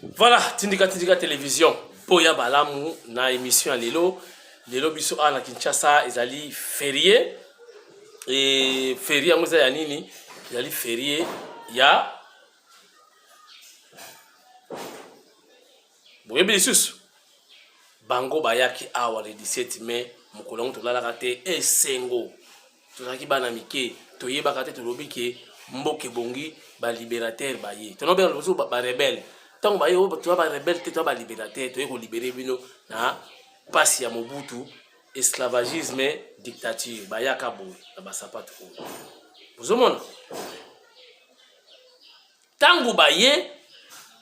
Voilà, Tindika Télévision. Poya Balamu na émission à Lelo. Lelo biso na Kinshasa ezali férié. Et férié amuza ya nini? Ezali férié ya Boyebi lisusu. Bango bayaki awa le 17 mai mokolo to lalaka te esengo. Tozaki bana mike toyebaka te tolobi ke mboke bongi ba libérateur baye. Tonobe lozo ba rebelle. Tant que tu vas rebelle, tu vas libérateur, tu vas libérer bino na pasi ya Mobutu, esclavagisme, dictature, bayaka boy, na basapatu ko. Bozomona. Tangu baye,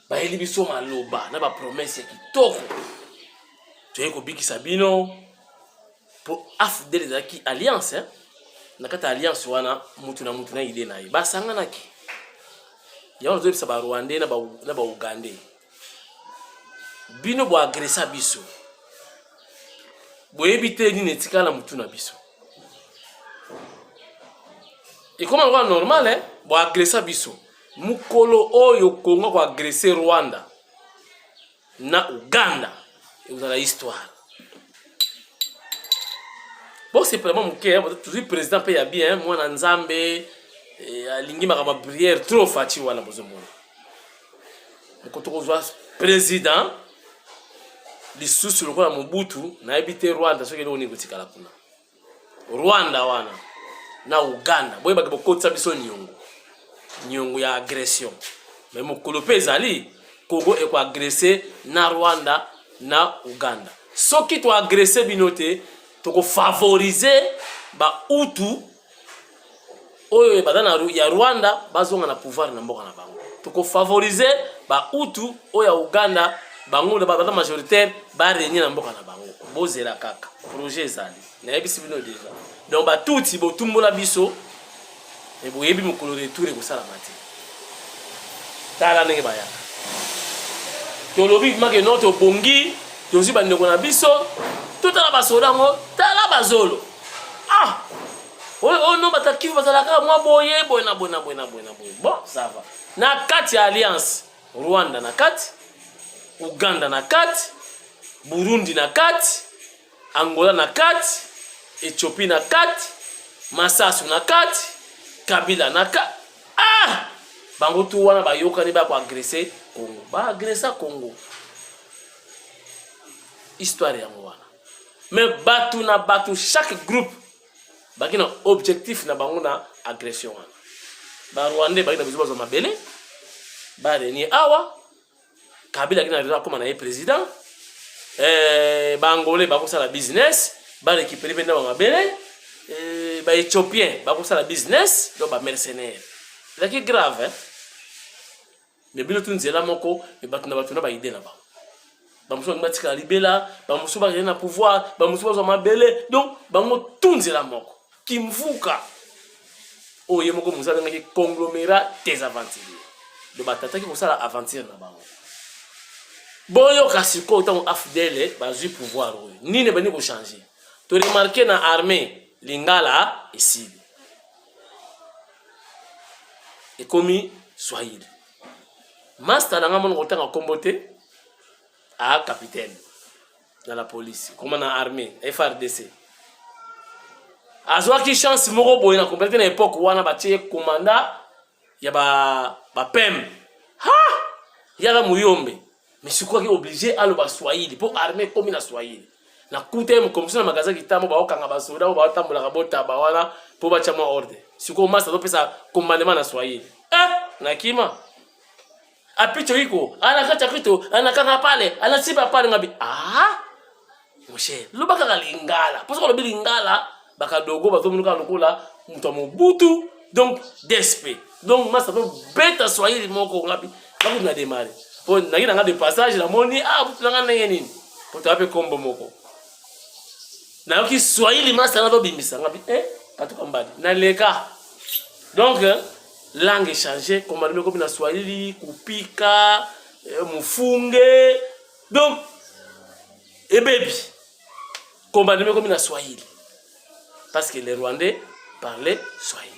baye libiso maloba, na ba promesse kitoko. Tu vas kobikisa bino pour afdele zaki alliance, hein. Na kata alliance wana mutu na ide na ye. Basangana ki. Ya on zobi ba Rwandais na ba Ugandais. Bino bo agressa biso. Bo ebite ni netika na mutu na biso. Et comme on normal hein, bo agressa biso. Mukolo oyo Congo ko agresser Rwanda na Uganda. Et vous avez l'histoire. Bon c'est vraiment mon cœur, toujours président paye bien, moi na Nzambe alingi makama prière trop fati wana bozomona. Mkoto kozwa président lisusu lokola Mobutu na ebite Rwanda soki leo nikotikala kuna. Rwanda wana na Uganda boye bake bokotsa biso nyongo ya agression. Mais mokolo pezali Congo eko agresser na Rwanda na Uganda. Soki to agresser binote to favoriser ba Hutu oyo badana ya Rwanda bazonga na pouvoir na mboka na bango. To favoriser ba Hutu oyo ya Uganda bango ba majoritaire ba régner na mboka na bango. Bozela kaka. Projet ezali. Na yebisi bino déjà. Donc ba tuti bo tumbola biso e bo yebi mokolo retour ko sala mati. Tala ndenge baya. To lobi make noto bongi, to ziba ndeko na biso, to tala basoda ngo, tala bazolo. Ah! Oh non batakifu bazalaka mwa boye boye. Bon, ça va. Na kati alliance Rwanda na kati, Uganda na kati, Burundi na kati, Angola na kati, Ethiopie na kati, Masasu na kati, Kabila na kati. Ah! Bango tu wana bayoka ni ba ko agresser Congo. Ba agresser Congo. Histoire ya mwana. Mais batu chaque groupe baki na objectif na bango na agression wana. Ba Rwandais baki na bizuba zo mabele. Ba reni awa. Kabila kina rira koma na ye président. Ba Angolais ba ko sala business, ba récupérer benda ba mabele. Ba Éthiopien ba ko sala business, do ba mercenaire. C'est qui grave hein. Mais bilo tunzela moko e batu na ba idée na ba. Bamuso batika libela, bamuso ba na pouvoir, bamuso ba mabele. Donc bango tunzela moko. Kimvuka oye moko muzala ngaki conglomérat des aventuriers de batata ki mosala aventure na bango boyo kasiko autant afdele bazu pouvoir oyo nini bani ko changer to remarquer na armée lingala ici et komi Swahili master na ngamon kotanga kombote a capitaine dans la police comme na armée FRDC. Azwa ki chance moko boye na complète na époque wana batie commandant ya ba PEM. Ha! Yala muyombe. Mais c'est quoi qui est obligé à le Swahili pour armée comme na Swahili. Na kute mo comme ça na magasin kitamo ba okanga ba soda ba tambola ka bota ba wana pour ba chama ordre. C'est quoi master do pesa commandement na Swahili. Na kima. Apicho iko, anakacha kitu, anakanga pale, anasiba pale ngabi. Ah! Moshe, lo baka lingala. Pour ça lo lingala bakadogo bazomunuka lokola mutu Mobutu donc DSP donc masa to beta Swahili moko ngapi baku na démarrer po na ngina de passage na moni butu nga ndenge nini po tape kombo moko na ki Swahili masa na to bimisa ngapi katuka mbadi na leka donc langue changer comme na Swahili kupika mufunge donc baby comme na Swahili. Parce que les Rwandais parlaient Swahili.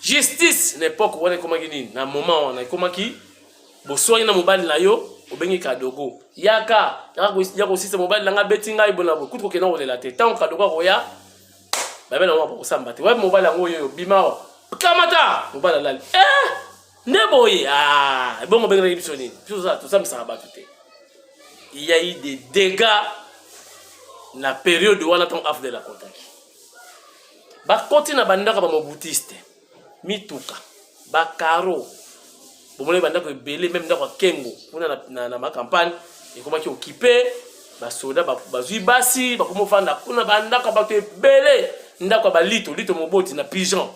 Justice, l'époque où on est comme na moment on est comme qui boswani na mobali na yo obengi kadogo yaka yako sisa mobali nanga betinga ibona bo kutu kokena olela te tant kadogo koya ba bena mwa kosamba te wa mobali yango yo bimao kamata mobali alali ne boye bon benga biso nini tout ça ça ba tout. Il y a eu des dégâts na période wana ton af de la contaki ba continue bandaka ba mobutiste mituka ba karo bomole bandako ebele même ndako kengo kuna na ma campagne et comment qui occupé ba soda ba zui basi ba komo fanda kuna bandaka ba ebele ndako ba lito moboti na pigeon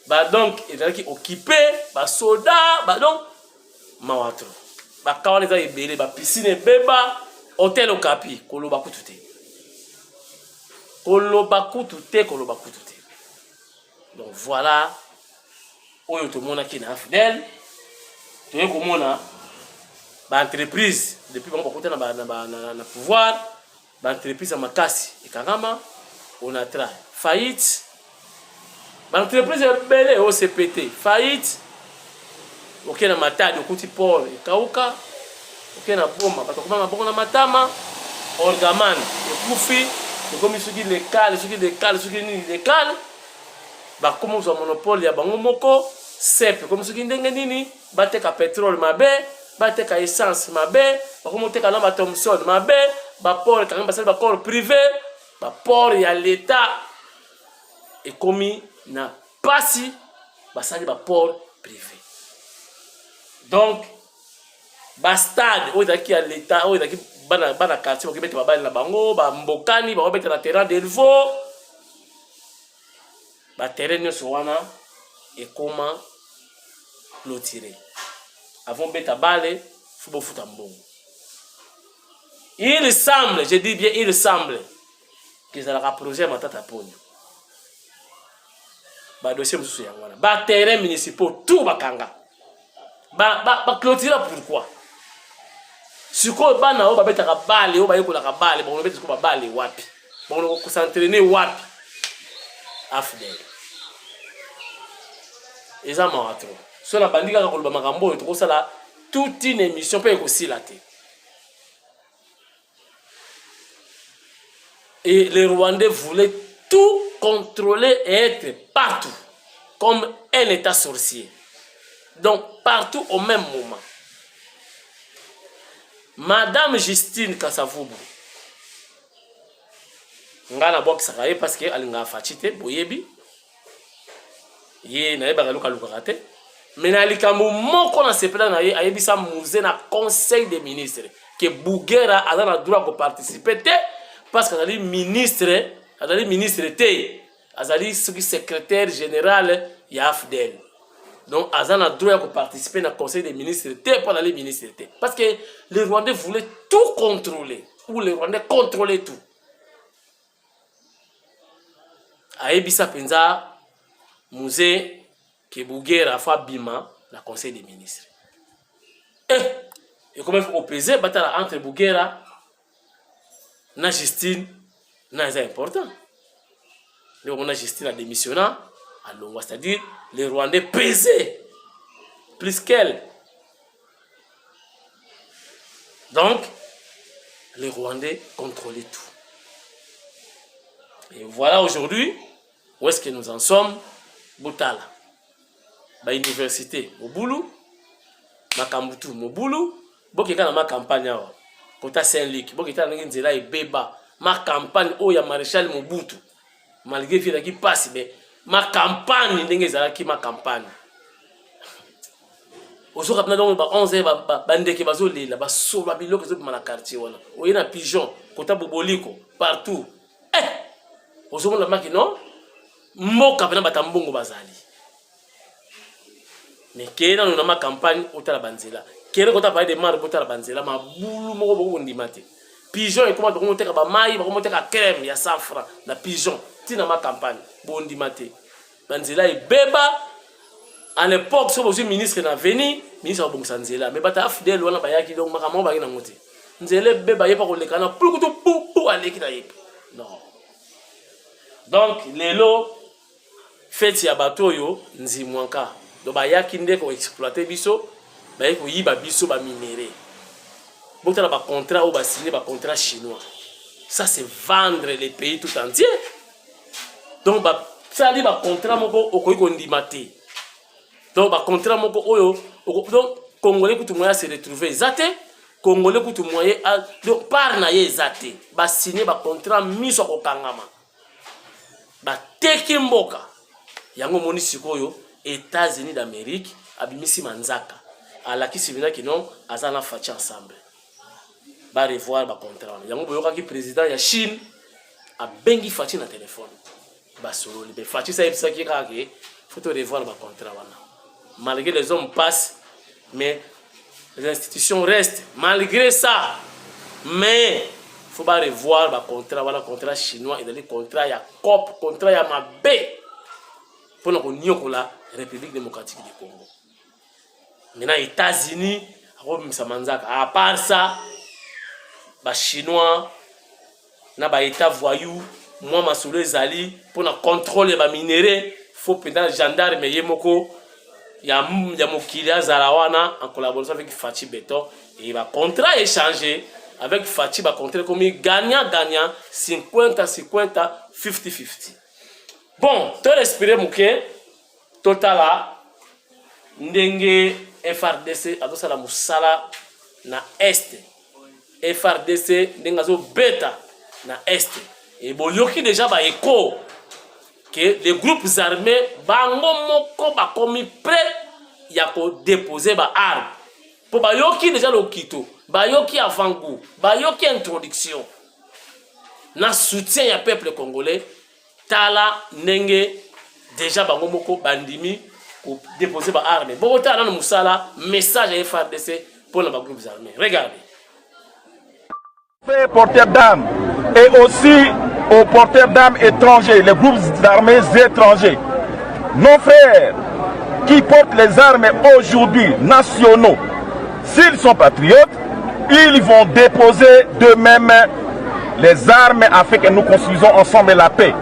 ba donc ezalaki occupé ba soda ba donc mawatro ba kawale za ebele ba piscine beba hôtel Okapi koloba kutute donc voilà oyo to mona ki na fidèle to yeko mona ba entreprise depuis bon bakota na pouvoir ba entreprise makasi ekangama on a tra faillite ba entreprise belle OCPT faillite OK na matadi okuti port ekauka OK na bomba batokoma maboko na matama orgaman ekufi comme soki légal ba comme zo monopole ya bango moko sepe comme soki ndenge nini bateka pétrole mabe bateka essence mabe ba comme teka na ba Thomson mabe ba port quand même basali ba corps privé ba port ya l'état et komi na pasi basali ba port privé donc ba stade o daki ya l'état o daki bana quartier ko beta babali na bango ba mbokani ba beta na terrain d'Elvo ba terrain nyoso wana et comment clôturer avant beta balé fubo futa mbongo. Il semble, je dis bien il semble que ça la projet matata ponyo ba dossier mususu ya wana ba terrain municipal tout bakanga ba clôturer pourquoi siko bana o babeta ka bale o bayekola ka bale ba beta ko ba bale wapi ba ko s'entraîner wapi afdel ezama wato so la bandika ka koloba makambo to ko sala toute une émission pe ko silate et les Rwandais voulaient tout contrôler et être partout comme un état sorcier donc partout au même moment. Madame Justine Kasavubu ngana bokisaka ye parce que alinga fachite boyebi ye na yeba luka luka mais na likambo moko na sepela na ye ayebisa musée na conseil des ministres que Bougera a le droit de participer parce que azali ministre te azali secrétaire général ya AFDEL. Donc, Azan a le droit de participer au conseil des ministres pour aller ministre. Parce que les Rwandais voulaient tout contrôler. Ou les Rwandais contrôlaient tout. Aebisa Penza, musée, Kebougera, Fabima, le conseil des ministres. Et comme il faut opposer, bataille entre Bougera et Justine, c'est important. Donc, Justine a démissionné. Alors, c'est-à-dire, les Rwandais pesaient plus qu'elle. Donc, les Rwandais contrôlaient tout. Et voilà aujourd'hui, où est-ce que nous en sommes? Boutala. Ba université, Mobulu. Makambutu, Mobulu. Bokeka na ma campagne awa. Kota Saint-Luc. Bokeka na nzela ebeba. Ma campagne o ya Maréchal Mobutu. Malgré qu'il qui passe, mais ma campagne ndenge ezalaki ma campagne ozoka pena donc ba 11 ba ndeke bazolela ba solo biloko zo na quartier wana oye na pigeon kota boboliko partout ozomona maki non mboka pena batambongo bazali mais kena na ma campagne otala banzela kere kota parler de mar botala banzela mabulu moko boko ndimate pigeon et comment on teka ba mai ba comment teka crème ya 100 francs na pigeon tina ma campagne bondi maté banzela ebeba à l'époque so bozi ministre na veni ministre abongisa nzela mais bata afidèle wana bayaki donc makamo ba na ngote nzela ebeba yepa ko lekana plukutu pou aleki na yepa non donc lelo fête ya bato yo nzimwanka do bayaki nde ko exploiter biso baye koyiba biso ba minéraux. Botala ba contrat ou ba signer ba contrat chinois. Ça c'est vendre les pays tout entier. Donc ba sali ba contrat moko okoyi kondima te. Donc ba contrat moko oyo donc congolais kutu moya se retrouver zate, congolais kutu moya donc par na ye zate. Ba signer ba contrat miso ko kangama. Ba teki mboka. Yango moni sikoyo États-Unis d'Amérique abimisi manzaka. Alaki sibina ki non azana fachi ensemble. Ba revoir ba contrat. Yango boyoka ki président ya Chine a bengi fachi na téléphone. Ba solo libe fachi sa yebisa ki kake faut revoir ba contrat wana. Malgré les hommes passent mais les institutions restent malgré ça. Mais faut pas revoir ba contrat wana contrat chinois et les contrats ya COP contrat ya mabe. Pour nous la République démocratique du Congo. Maintenant, les États-Unis, à part ça, les Chinois, les États voyous, moi, je suis allé pour contrôler les minéraux. Il faut que les gendarmes et il y a Mokilia Zarawana en collaboration avec Fachi Béton. Et il va contrat échanger avec Fachi, va contrat comme gagnant-gagnant, 50-50, 50-50. Bon, tu respirer mouké, totala, ndenge FRDC, adosa la musala na Est. FRDC, ndenge beta na Est. Et bon, yoki déjà ba écho que les groupes armés, bango moko ba komi prêt, ya ko déposer ba arme. Pour ba yoki déjà le kito, ba yoki avant-goût, ba yoki introduction. Na soutien ya peuple congolais. Tala nenge déjà bango moko bandimi pour déposer ba armes. Bon tala na musala message à FARDC pour les groupes armés. Regardez. Porteurs d'armes et aussi aux porteurs d'armes étrangers, les groupes armés étrangers. Nos frères qui portent les armes aujourd'hui nationaux, s'ils sont patriotes, ils vont déposer d'eux-mêmes les armes afin que nous construisons ensemble la paix.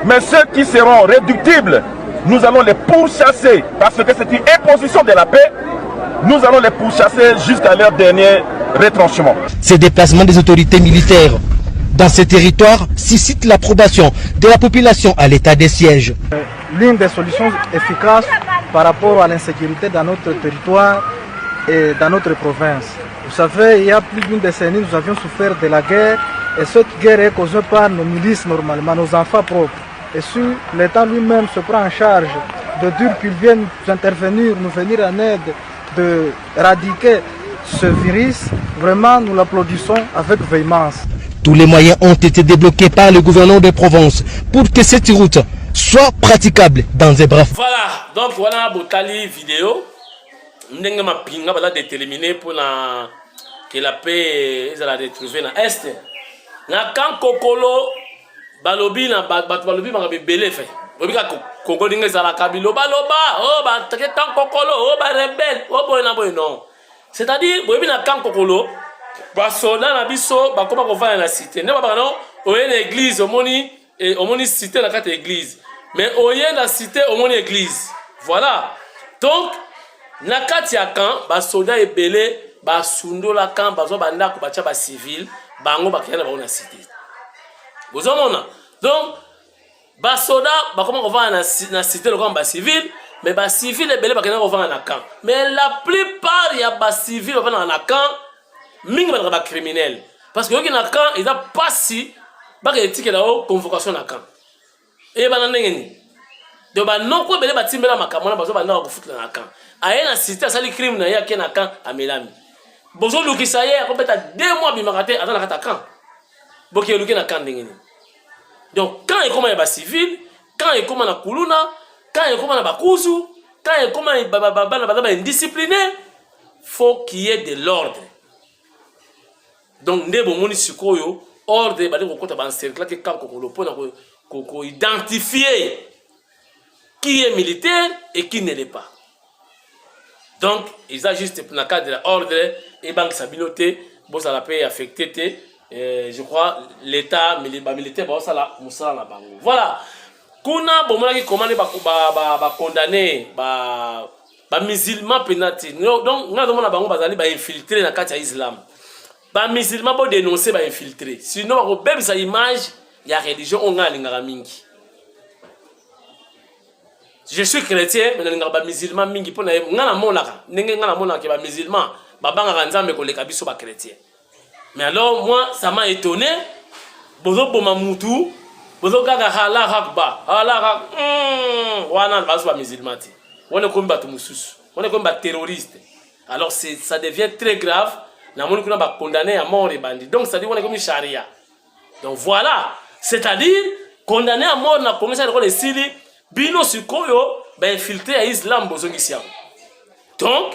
Mais ceux qui seront réductibles, nous allons les pourchasser parce que c'est une imposition de la paix. Nous allons les pourchasser jusqu'à leur dernier retranchement. Ces déplacements des autorités militaires dans ces territoires suscitent l'approbation de la population à l'état des sièges. L'une des solutions efficaces par rapport à l'insécurité dans notre territoire et dans notre province. Vous savez, il y a plus d'une décennie, nous avions souffert de la guerre et cette guerre est causée par nos milices normalement, nos enfants propres. Et si l'État lui-même se prend en charge de dire qu'il vienne intervenir, nous venir en aide, de éradiquer ce virus, vraiment nous l'applaudissons avec véhémence. Tous les moyens ont été débloqués par le gouvernement de Provence pour que cette route soit praticable dans un bref. Voilà, donc voilà Botali vidéo. Nous ma pinga bala déterminé pour que la paix ils allient retrouver dans Est. Na kan kokolo balobi na batu balobi makabe belé fait. Obi ka Congo dinga zala kabilo baloba oh ba take kan kokolo oh ba rebelle oh boy na boy non. C'est-à-dire bobi na kan kokolo ba soda na biso ba koma ko vana na cité. Ne ba non oye na église omoni cité na kata église. Mais oye na cité omoni église. Voilà. Donc na kati ya kan ba soda ebele ba sundola kan ba zo banda ko ba tia ba civil bango ba kena ba na cité. Bozomona. Donc ba soda ba comment on va na cité le camp ba civil mais ba civil ebele ba kena ko va na camp. Mais la plupart ya ba civil va na camp mingi ba criminel parce que yoki na camp ils a pas si ba ke éthique la convocation na camp. Et ba na ndengeni. De ba non ko ebele ba timbela makamona ba zo ba na ko futa na camp. Aye na cité sali crime na ya ke na camp a Melami. Bozo lukisa ye ko beta 2 mois bimakate atana kata camp. Boki luki na camp ndengeni. Donc quand il commence à civil, quand il commence à Kuluna, quand il commence à Bakuzu, quand il commence à indiscipliné, faut qu'il y ait de l'ordre. Donc ndebo moni sikoyo ordre ba ko kota ba cercle que quand ko pona ko identifier qui est militaire et qui ne l'est pas. Donc ils a juste pour le cadre de l'ordre et banque sabiloté, bon ça la paix affecté. Je crois l'état militaire ba sala musala na bango. Voilà. Kuna bomona ki commandé ba condamné ba ba musulman penati donc nga domona bango bazali ba infiltrer na kati ya islam ba musulman bo dénoncer ba infiltrer sinon ba ko bebisa image ya religion onga lingaka mingi. Je suis chrétien mais na ba musulman mingi pona nga na monaka ndenge nga na monaka ba musulman ba banga nzambe ko leka biso ba chrétien. Mais alors moi ça m'a étonné bozo boma mutu bozo gaga Allah akbar wana bazo ba musulman ti. On est comme des mususu, on est comme des terroristes. Alors ça devient très grave. On est condamné à mort et bandit. Donc ça dit on est comme une charia. Donc voilà, c'est-à-dire condamné à mort na commencé à les sili bino sikoyo ba infiltrer à islam bozongisiam. Donc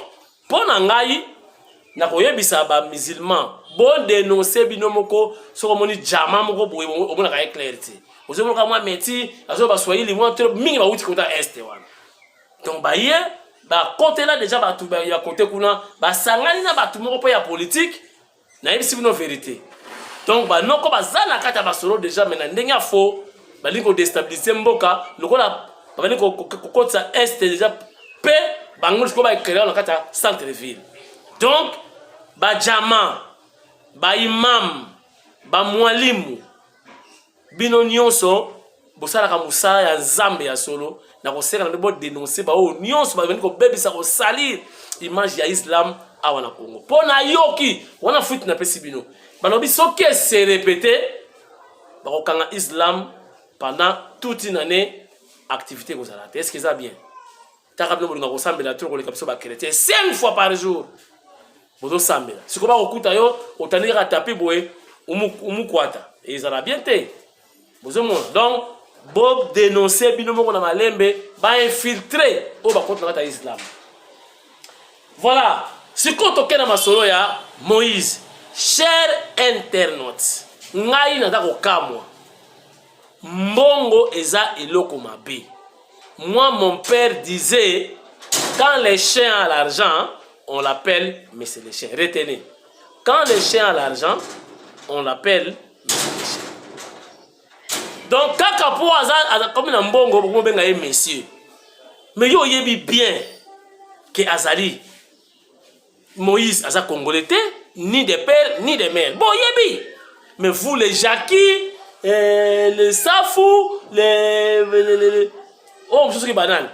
pour nangai na koyebisa ba musulman bon dénoncer bino moko soko moni jama moko boye omona ka clarté. Ozomona ka moi meti azo ba swahili moi trop mingi ba uti kota est wana. Donc baye ba côté là déjà ba tout ba ya côté kuna ba sangani na ba tout moko po ya politique na yebisi bino vérité. Donc ba noko ba zana kata ba solo déjà mais na ndenge faux ba liko déstabiliser mboka lokola ba liko kokotsa est déjà pe ba ngoli ko ba créer na kata centre ville. Donc ba jama ba imam ba mwalimu bino nyonso bosala ka musala ya nzambe ya solo na koseka na bo dénoncer ba o nyonso ba venir ko bebisa ko salir image ya islam awa na Congo pona yoki wana fuite na pesi bino balobi soki se répéter ba ko kanga islam pendant toute une année activité ko sala. Est-ce que ça bien ta kabino bolinga ko sambela trop ko le kapso ba chrétien 5 fois par jour bozo sambela siko ba ko kuta yo otanira taper boye umu kwata et ça va bien te bozo mon donc Bob dénoncer bino moko na malembe ba infiltrer o ba contre na islam. Voilà, ce qu'on toke na masolo ya Moïse. Cher internautes, ngai na dako kamwa. Mbongo eza eloko mabe. Moi mon père disait quand les chiens a l'argent, on l'appelle monsieur les chiens. Retenez. Quand les chiens a l'argent, on l'appelle monsieur les chiens. Donc, kaka po aza comme na mbongo bo benga ye messieurs. Mais yo yebi bien que azali Moïse aza congolais ni de père ni de mère. Bon yebi. Mais vous les Jackie, les Safou, les oh je suis banane.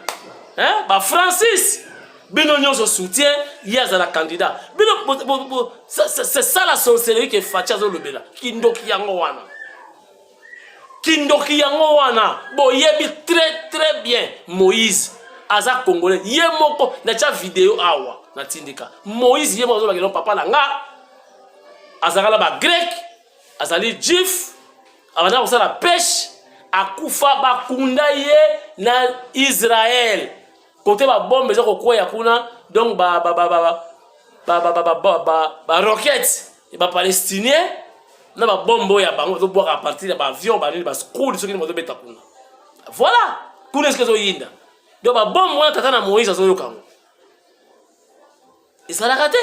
Hein? Ba Francis bino nyonso soutien yaza la candidat. Bino c'est ça la sorcellerie que Fatia zo lobela. Kindoki yango wana. Kindoki yango wana bo yebi très bien Moïse aza congolais yemoko na cha vidéo awa na tindika Moïse yemoko zo bakelo papa langa azakala ba grec azali juif abana ko sala pêche akufa bakunda ye na Israël côté ba bombe zo ko ya kuna donc ba roquette ba palestinien na ba bombo ya bango zo boire à partir de ba avion ba ni ba school ceux qui mo zo beta kuna. Voilà kuna ce que zo yinda do ba bombo wana tata na Moïse zo yokango et ça l'a raté.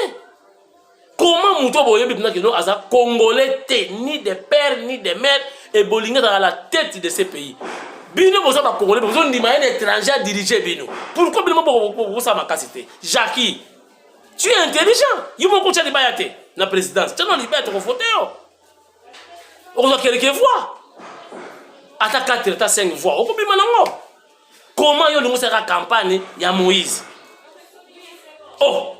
Comment muto boye bibna kino aza congolais ni de père ni de mère et bolinga dans la tête de ces pays bino boza ba congolais bozo ndima un étranger diriger bino pourquoi bino bo ça ma capacité Jackie tu es intelligent yumo ko tchali bayate na présidence tu non liberté ko foteo. On a quelques voix. Atta 4, atta 5 voix. On peut bien. Comment y a une campagne il y a Moïse? Oh!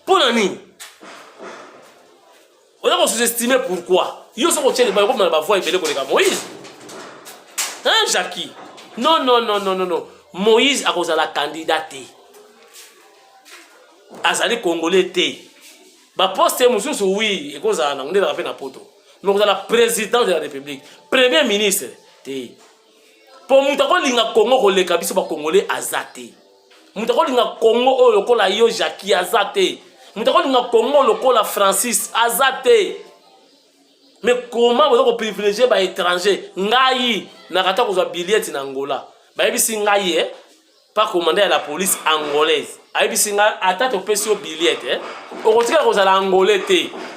Pour l'année. On a sous-estimé pourquoi? Il y a une voix et Moïse. Hein, Jackie? Non. Moïse a cause de la candidature. Azali Congolais. Ba poste mususu oui, et cause on est dans la poto. Mais vous avez la présidente de la République, premier ministre. Pour Moutako Linga Congo, les Kabiso Congolais azate. Moutako Linga Congo, le Kola Yo Jackie azate. Moutako Linga Congo, le Kola Francis azate. Mais comment vous avez privilégié les étrangers? Ngai, Nakata vous avez billet en Angola. Baïbisi Ngai, pas commandé à la police angolaise. Baïbisi Ngai, attaque au PCO billet. Au contraire, vous avez angolais.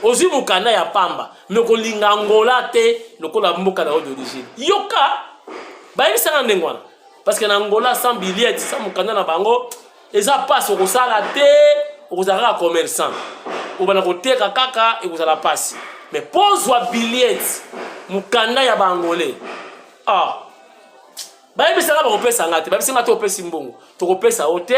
Aussi, vous avez ya pamba. Mais ko linga Angola te lokola mboka na d'origine yoka ba yebisa ngwana parce que na Angola sans billet sans mukanda na bango eza passe okosala te okozala commerçant obana koteka kaka ekozala passe mais pozwa billet mukanda ya bangolais bayebisanga bakopesanga te bayebisinga te opesi mbongo tokopesa o te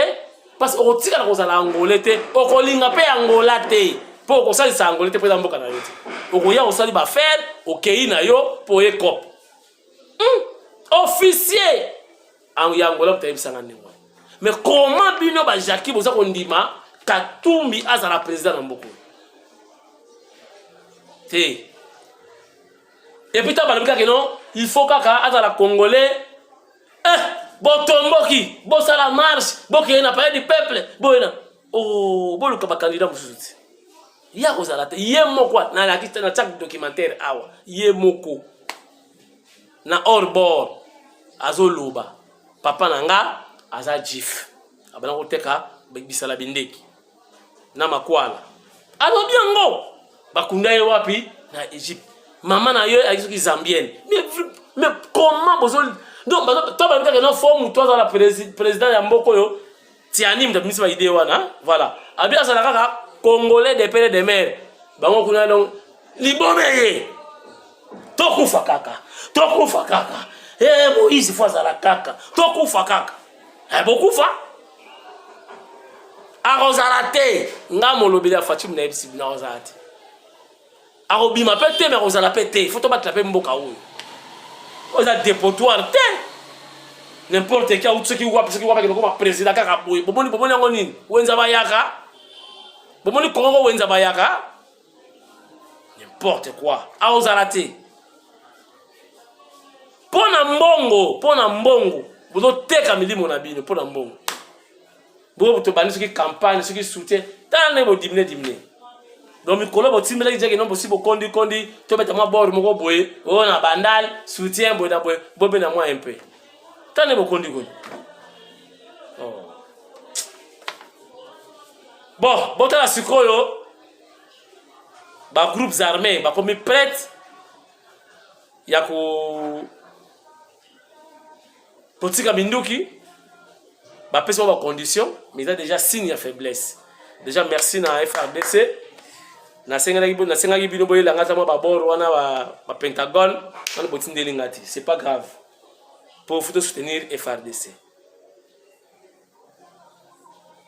parce okotikala kozala angolais te okolinga mpe angola te mpo okosalisa angolais te mpo eza mboka na yo te okoya kosali bafere okei na yo mpo oye cope officier ya angola kotayebisanga ndenge wana mais comment bino bajaki boza kondima Katumbi azala président na mboka te et puis ta balabika que non il faut kaka azala congolais botomboki bosala marche boke na palais du peuple boyena boluka ba candidat musuti ya kozala te ye moko na la kista na chaque documentaire awa ye moko na hors bord azoloba papa nanga aza jif abana koteka bisala bindeki na makwala alobi yango bakunda ye wapi na Egypte maman na yo ayisoki zambienne mais comment bozoli donc toi ba que non forme toi dans la président ya mboko yo tiani mtamisi ba idée wana voilà abi asala kaka congolais de père de mère bango kuna donc libomeye tokufa kaka Moïse fois za la kaka tokufa kaka bokufa arozala te nga molobeli Fatim na ebisi na rozala te arobima pe te mais rozala pe te faut to battre pe mboka oyo oza dépotoir te n'importe qui a ou ceux qui voient comme président kaka boy bomoni yango nini wenza bayaka bomoni kongo wenza bayaka n'importe quoi arozala te pona mbongo bozo teka milimo na bino pona mbongo bo to bani soki campagne soki soutien tane bo dimne donc mikolo bo timela ki jeke non possible kondi to beta ma bord moko boye o na bandal soutien boye na boye bobe na moi un peu tane bo kondi bon botala sikoyo ba groupes armés ba komi prête ya ko potika minduki ba pesa ba condition mais il a déjà signe de faiblesse déjà merci na FRDC na senga bino boye la ngata mo ba bord wana ba Pentagone on botindeli ngati c'est pas grave pour faut soutenir FRDC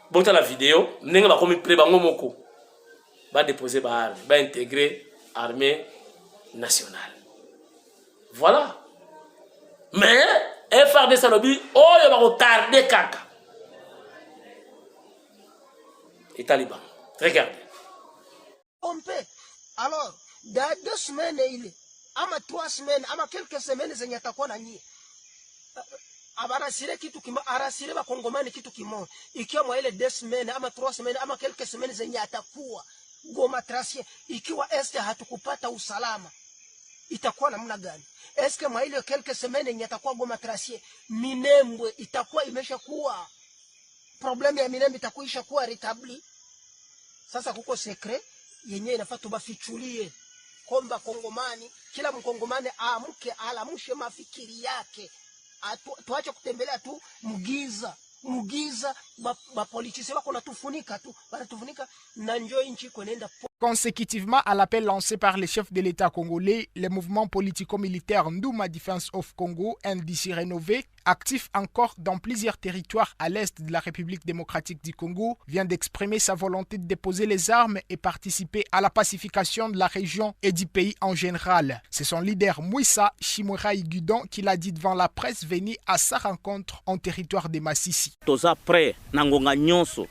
bota la vidéo nenga ba komi pré bango moko ba déposer ba arme ba intégrer armée nationale voilà mais FRDC lobby oyo ba ko tarder kaka et Taliban. Regardez. On peut. Alors, dans 2 semaines, ama 3 semaines, ama quelques semaines, zenye atakuwa na nyie. Abarasire kitu kimo, arasire ba kongomani kitu kimo. Ikiwa mwa ile 2 semaines, ama 3 semaines, ama quelques semaines zenye atakuwa Goma Tracie, ikiwa este hatukupata usalama, itakuwa namna gani? Eske mwa ile quelques semaines zenye atakuwa Goma Tracie, Minembwe itakuwa imesha kuwa problème ya Minembwe itakuwa ishakuwa retabli. Sasa kuko secret yenye inafaa tubafichulie komba kongomani, kila mkongomani aamke alamushe mafikiri yake, tuache kutembelea tu mugiza ba politiciens wako natufunika tu wanatufunika na njoo nchi kwenenda. Consécutivement à l'appel lancé par les chefs de l'État congolais, le mouvement politico-militaire Ndouma Defense of Congo, NDC rénové, actif encore dans plusieurs territoires à l'est de la République démocratique du Congo, vient d'exprimer sa volonté de déposer les armes et participer à la pacification de la région et du pays en général. C'est son leader Mouissa Chimwera Igudon qui l'a dit devant la presse venue à sa rencontre en territoire de Massissi. Toza prêt nangonga nyonso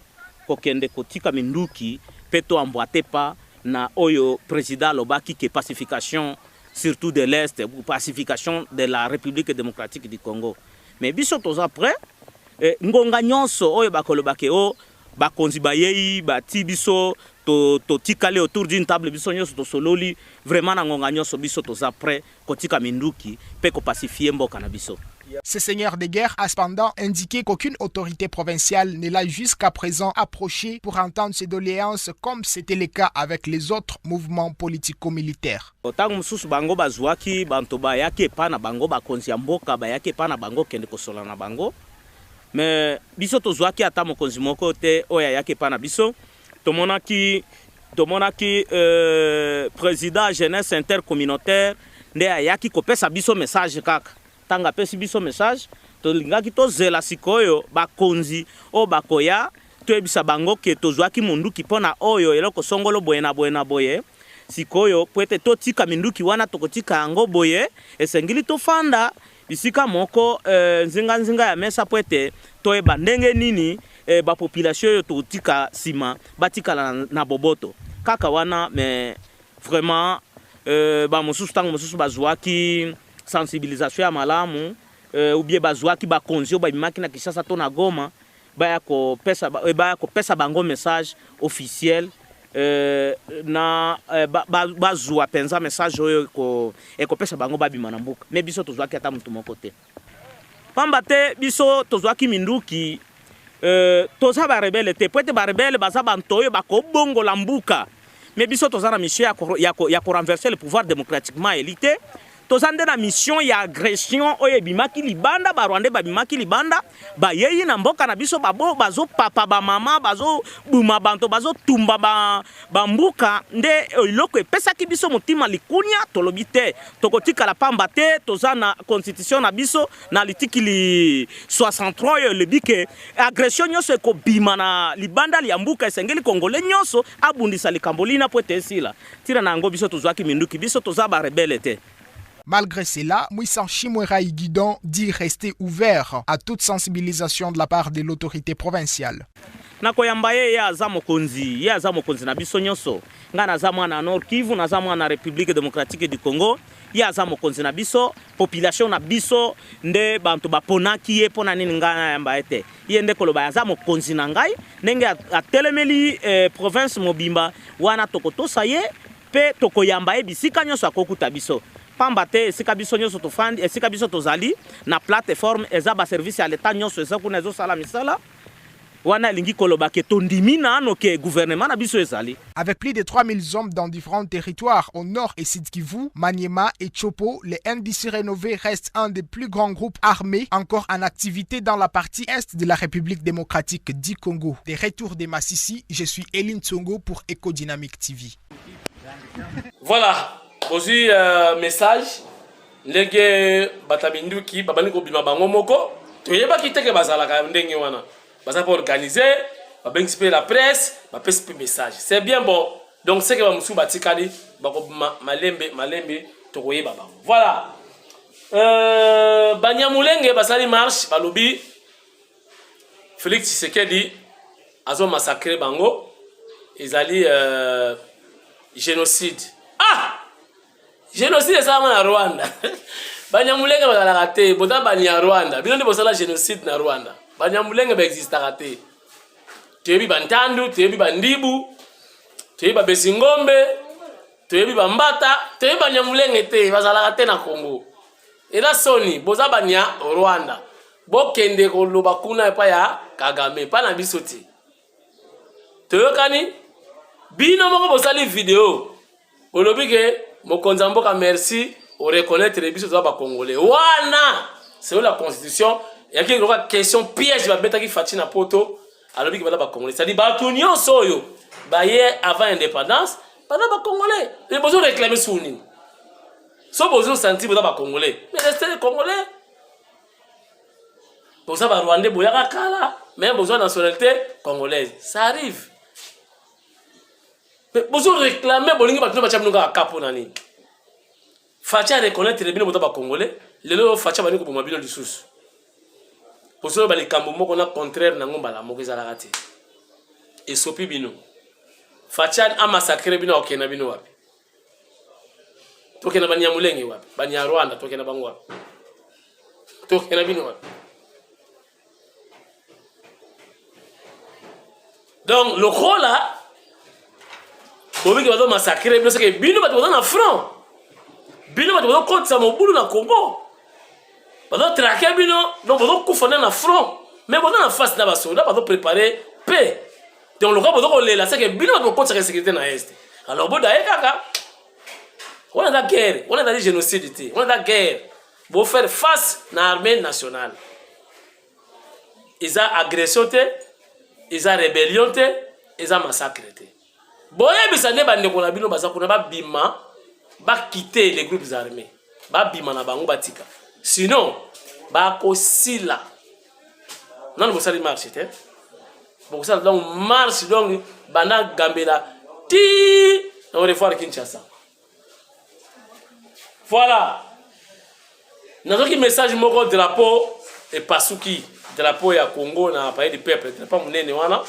kokende kotika minduki peto amboatepa na oyo président lobaki ke pacification surtout de l'est ou pacification de la République démocratique du Congo. Mais biso toza prêt ngonga nyonso oyo bakolobake o bakonzi bayei bati biso to tikale autour d'une table biso nyonso to sololi vraiment na ngonga nyonso biso toza prêt kotika minduki pe ko pacifier mboka na biso. Ce seigneur de guerre a cependant indiqué qu'aucune autorité provinciale ne l'a jusqu'à présent approché pour entendre ses doléances comme c'était le cas avec les autres mouvements politico-militaires. Tango mususu bango bazwaki banto bayaki epa na bango bakonzi ya mboka bayaki epa na bango kende kosola na bango mais biso tozwaki ata mokonzi moko te oyo ayaki pa na biso tomonaki président jeunesse intercommunautaire nde ayaki kopesa biso message kaka tanga pesi biso message tolingaki tozela sikoyo bakonzi o bakoya toyebisa bango ke tozwaki munduki mpona oyo eloko songolo boye na boye sikoyo po ete totika minduki wana tokotika yango boye esengili tofanda bisika moko nzinga ya mesa po ete toyeba ndenge nini bapopulation oyo totika nsima batikala na boboto kaka wana mais vraiment bamosusu ntango mosusu bazwaki sensibilisation ya malamu ou bien bazwaki bakonzi oyo babimaki na Kinshasa to na Goma baya kopesa bango message officiel na bazwa penza message oyo ekopesa bango babima na mbuka mais biso tozwaki ata mutu moko te pamba te biso tozwaki minduki toza barebele te po ete barebele baza banto oyo bakobongola mbuka mais biso toza na mission ya renverser le pouvoir démocratiquement élité toza nde na mission ya agression oyo ebimaki libanda barwande babimaki libanda bayeyi na mboka na biso bazopapa bamama bazobuma banto bazotumba bambuka nde eloko epesaki biso motima likunya tolobi te tokotikala pamba te toza na constitution na biso na litikili 63 oyo elobi ke agression nyonso ekobima na libanda ya mbuka esengeli kongole nyonso abundisa likambo lina po ete esila tira na yango biso tozwaki minduki biso toza barebele te. Malgré cela, Mouissa Chimwera Guidon dit rester ouvert à toute sensibilisation de la part de l'autorité provinciale. Nakoyamba ye aza mokonzi na biso nyonso nga naza mwana na Nord Kivu naza mwana na République démocratique du Congo ye aza mokonzi na biso population na biso nde bantu baponaki ye pona nini nga na yamba ete ye nde koloba aza mokonzi na ngai ndenge atelemeli province mobimba wana tokotosa ye pe tokoyamba ye bisika nyonso akokuta biso pamba te esika biso nyonso tofandi esika biso tozali na plateforme eza ba service ya l'État nyonso eza kuna ezosala misala wana elingi koloba ke tondimi nano ke gouvernement na biso ezali. Avec plus de 3000 hommes dans différents territoires au nord et sud Kivu, Maniema et Chopo, les NDC rénovés restent un des plus grands groupes armés encore en activité dans la partie est de la République démocratique du Congo. Des retours de Massissi, je suis Eline Tsongo pour Eco Dynamique TV. Voilà. Aussi message ndenge bataminduki babani ko bima bango moko toyeba kiteke bazala ka ndenge wana baza pour organiser babengi pe la presse bapesi pe message c'est bien bon donc c'est que ba musu batikali bako malembe tokoyeba ba voilà Banyamulenge basali marche balobi Félix Tshisekedi azo massacrer bango ezali génocide. Génocide ça na Rwanda. Banyamulenge bazala te, bota banya Rwanda. Bino ndi bosala génocide na Rwanda. Banyamulenge ba exista te. Tebi bantandu, tebi bandibu, tebi babesingombe, tebi bambata, tebi banyamulenge te, bazala te na Congo. Et là soni, boza banya Rwanda. Bokende ko loba kuna pa ya Kagame, pa na bisoti. Toyokani bino moko bosali vidéo. Olobi ke Mokonzi mboka merci au reconnaître les biso ba congolais. Wana, c'est la constitution. Il y a une question piège va beta ki fati na poto. Alors que ba congolais. Ça dit ba tunyo soyo. Ba ye avant indépendance, ba congolais. Les besoin réclamer souni. So besoin sentir ba congolais. Mais restez les congolais. Pour ça ba rwandais boyaka kala, mais besoin de nationalité congolaise. Ça arrive. Mais besoin réclamer bolingi ba tuna ba kapo nani. Facha reconnaître les bino ba congolais, lelo facha bani ko mabilo lisusu. Poso ba likambo moko na contraire na ngomba la moko ezala kati. Et sopi bino. Facha a massacrer bino okena bino wapi. Tokena Banyamulenge wapi? Banya Rwanda tokena bango wapi? Tokena bino wapi? Donc le rôle là Bobi qui va massacrer bino c'est que bino ba dans front. Bino ba dans contre ça mobulu na Congo. Ba traquer bino donc ba kufona na front. Mais ba dans face na ba soldat ba préparer paix. Donc le rôle ba lela c'est que bino ba contre la sécurité na est. Alors boda e kaka. On a la guerre, on a la génocide, on a la guerre. Pour faire face à l'armée nationale. eza agression te, eza rébellion te, eza massacre te. Boyebisa nde bandeko na bino baza kuna babima ba quitter les groupes armés. Babima na bango batika. Sinon bakosila. Non bosali marche te. Bokosala donc marche donc bana gambela ti on revoir Kinshasa. Voilà. Nazoki message moko drapeau et pasuki drapeau ya Congo na pays du peuple drapeau munene wana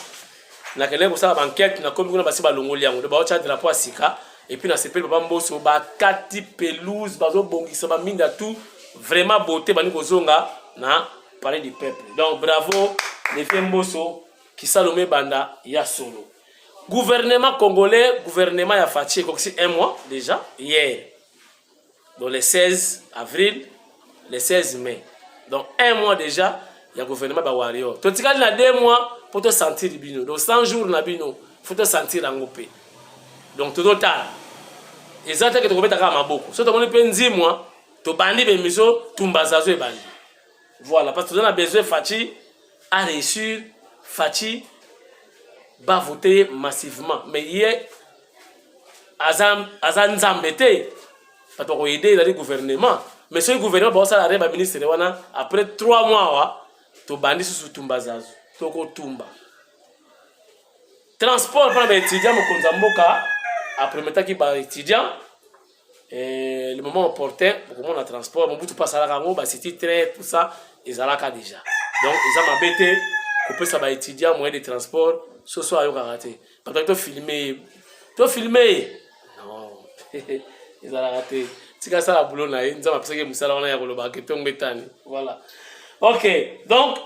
na kele ko sala enquête na komi kuna basi balongoli yango de ba ocha drapeau asika et puis na sepel papa mboso ba kati pelouse bazo bongisa ba minda tout vraiment beauté bani kozonga na pays du peuple. Donc bravo les filles mboso qui salomé banda ya solo. Gouvernement congolais, gouvernement ya Fachi comme c'est un mois déjà hier. Donc le 16 avril, le 16 mai. Donc un mois déjà, il y a le gouvernement de Wario. Tu as 2 mois pour te sentir bino. Donc 100 jours na bino, faut te sentir en paix. Donc tout total. Et ça que tu peux à maboko. Si tu as 10 mois, tu bandi be miso, tu mbazazo e bandi. Voilà, parce que tu as besoin Fachi à réussir, Fachi va voter massivement. Mais hier Azan Zambete parce qu'on aider le gouvernement. Mais ce gouvernement va ça la ministre après 3 mois to bandi sous tumbazazo to ko tumba transport pour les étudiants mo mboka après mettre qui ba étudiant et le moment opportun pour comment on a transport mon bout passe à la rango ba c'était très tout ça ils alaka déjà donc ils ont mabete couper ça ba étudiant moyen de transport ce soir yo raté parce que to filmer non ils ont raté. Tika ça la boulot na nza mapesa ke musala wana ya koloba ke tombetani. Voilà. OK. Donc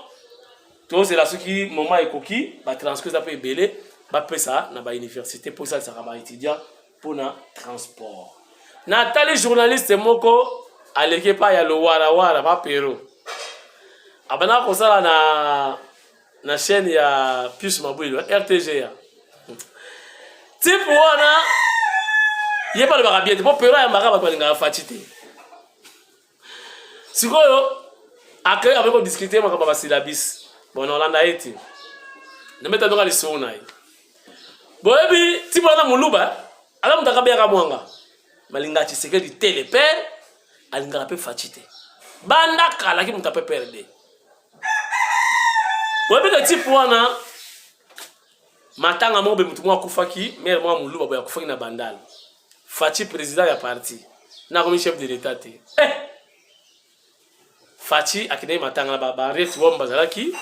tout c'est là ce qui moment ekoki ba transcrire ça peut belé ba pesa na ba université pour ça ba étudiant pour na transport. Nathalie journaliste moko aleke pa ya lo wara ba pero. Abana ko sala na chaîne ya Pius Mabwilo RTG ya. Type wana il n'y a pas de barabie, il n'y a pas de barabie, il n'y a pas de barabie. Si vous avez avec discuter, vous avez syllabus. Bon, on a été. Ne mettez pas les sons. Bon, et puis, si vous avez un moulouba, alors vous avez un mouanga. Malinga Tshisekedi télépère, alinga pe fatité. Banda kala ki mutape perdre. Bon, et puis, le type wana, matanga mo be mutu mo akufaki, mère mo moulouba bo akufaki na bandal. Fachi président ya parti na comme chef de l'état te Fachi akine matanga ba barret womba zalaki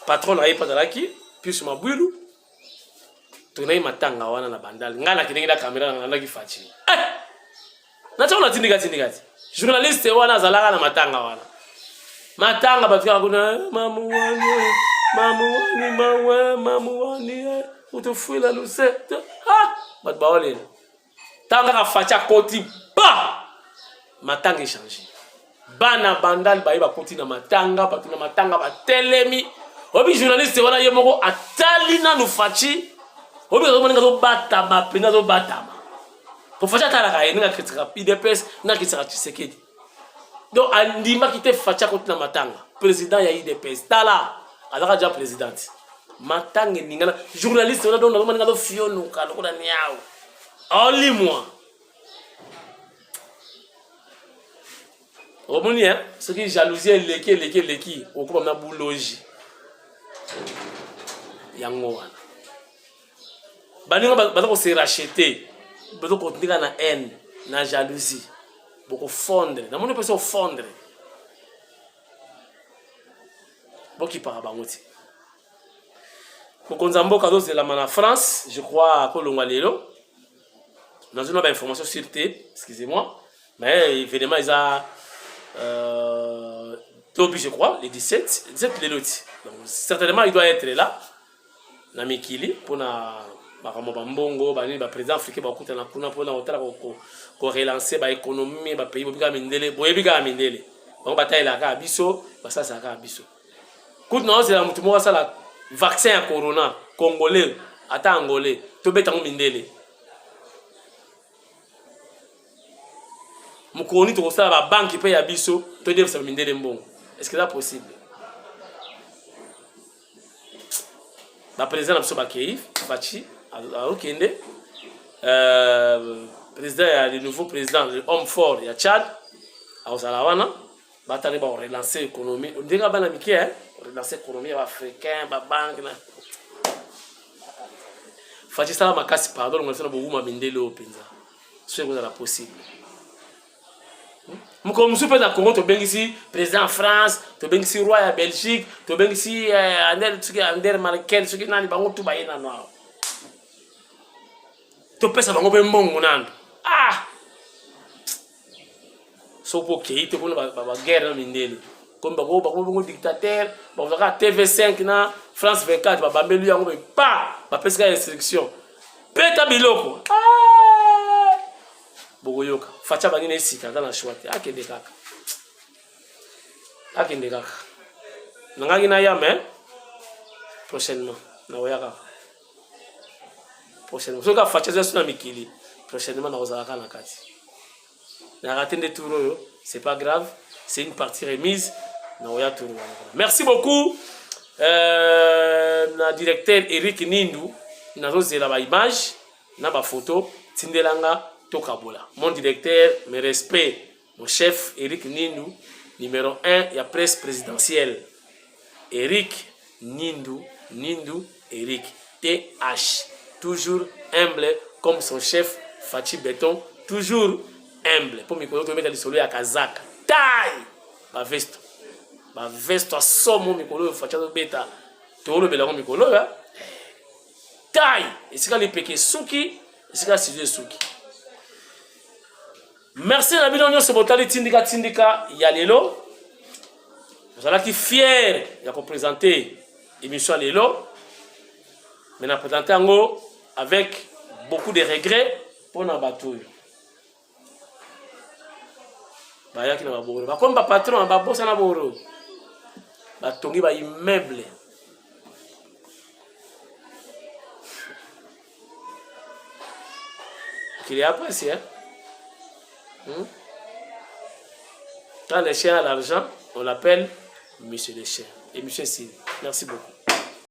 patron na ipa zalaki puis mabwilu tunai matanga wana na bandal ngala kinengida kamera na ki Fachi na tsola tindikati journaliste wana zalaka na matanga batika kuna mamuani utofuila lusete bat baole tanga Fachi koti ba matanga échangé bana bandal ba iba koti na matanga patuna matanga ba telemi obi journaliste wana yemoko atali na no Fachi obi ko moninga zo bata ba pena zo bata to Fachi atala ka yenga kritika IDPS na kritika Tshisekedi donc andima kite Fachi koti na matanga président ya IDPS tala alaka ja président matanga ningana journaliste wana donc moninga zo fiono ka lokona niao only moi. Au moins, ce qui est jalousie, leki, au coup, on a boulogi. Yango. Bani, on s'est racheté. On continue na haine, na jalousie. Beaucoup fondre. Dans mon personne fondre. Beaucoup par abamoti. Beaucoup nzambo kado de la mana France, je crois à Kolongalelo. Dans une information sur tape, excusez-moi, mais évidemment, ils ont Tobi, je crois, les 17 les lotis. Donc, certainement, il doit être là, dans Mikili, pour le président africain, pour relancer l'économie, le pays, pour le donc, bataille la Kabiso, ça, c'est la Kabiso. Écoute, non, c'est la vaccin à Corona, Congolais, à Angolais, tout le temps, Mindele. Mukoni to ça la banque paye à biso to dire ça mindele mbongo est-ce que c'est possible Le président de Kiev, Fachi, à Okende. Président, il y a le nouveau président, l'homme fort, il y a Tchad, à Osalawana. Batani va relancer l'économie. On dirait que relancer l'économie africaine, la banque. Fachi, ça va casser, pardon, on va faire beaucoup de mindele au Penza. C'est ce qui est possible. Comme je suis dans le Congo, tu es ici, président de France, tu es ici, roi de Belgique, tu es ici, Ander Markel, tu es ici, tout baye na noir. Tu peux savoir que bon ah! So pour qui tu connais la guerre dans Mindele. Comme un dictateur, TV5 na France 24, ba belu yango pas, ba pesa instruction. Peta biloko. Ah! Bogoyoka. Facha bangine sika dans la chouette. Akende kaka. Akende kaka. Nangaki na yame prochainement. Na oyaka. Prochainement. Soka facha zesu na mikili. Prochainement na ozalaka na kati. Na ratende touro, c'est pas grave, c'est une partie remise. Na oya touro. Merci beaucoup. Na directeur Eric Nindu, na rozela ba image, na ba photo, tindelanga Tokabola. Mon directeur, mes respects, mon chef Eric Nindu, numéro 1, il y a presse présidentielle. Eric Nindu, Eric, TH, toujours humble comme son chef Fachi Béton, toujours humble. Pour me connaître, je vais mettre le à Kazaka. Taille! Ma veste à somme, Mikolo, Fachi Beta. Tout le bélagon Mikolo, taille! Et c'est quand les péqués Souki, et c'est quand c'est Souki. Merci à la vidéo, c'est votre Tindika Yalelo. Vous allez fier de présenter l'émission Lelo. Mais nous présentons avec beaucoup de regrets pour nos bateaux. Comme le patron, le boss, il y a un immeuble. Il est apprécié. Quand les chiens ont l'argent, on l'appelle Monsieur les chiens. Et Monsieur Sylvie. Merci beaucoup.